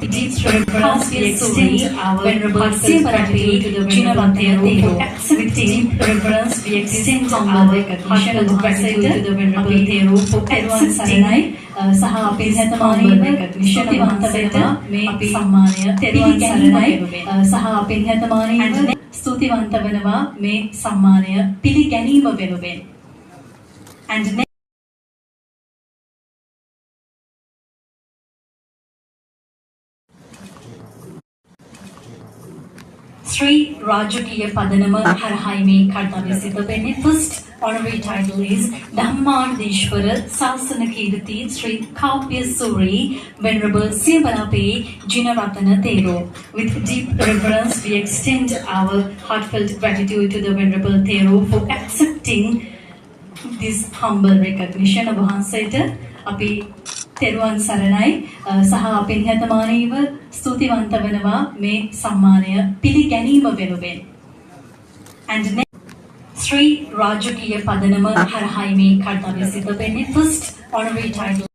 Deep reverence we extend our venerable gratitude to the venerable Theru. With deep reverence we extend our heartfelt gratitude to the venerable Theru for accepting සහ අපේ නිහතමානීව ස්තුතිවන්ත වෙනවා මේ සම්මානය තෙරුවන් සරණයි සහ අපේ නිහතමානීව ස්තුතිවන්ත වෙනවා මේ සම්මානය පිළිගැනීම වෙනුවෙන්. And Sri Rajakiya Padanama හරහායි මේ කර්තව්‍ය සිද්ධ වෙන්නේ. First honorary title is Dhammadishwara Sasana Kirti Sri Kaupya Suri Venerable Siyavanape Jinaratana Theru. With deep reverence we extend our heartfelt gratitude to the Venerable Theru for accepting this humble recognition. of වහන්සේට අපි තෙරුවන් සරණයි සහ අපේ නිහතමානීව ස්තුතිවන්ත වෙනවා මේ සම්මානය පිළිගැනීම වෙනුවෙන්. And Sri Rajakiya Padanama හරහායි මේ කර්තව්‍ය සිද්ධ වෙන්නේ. First honorary title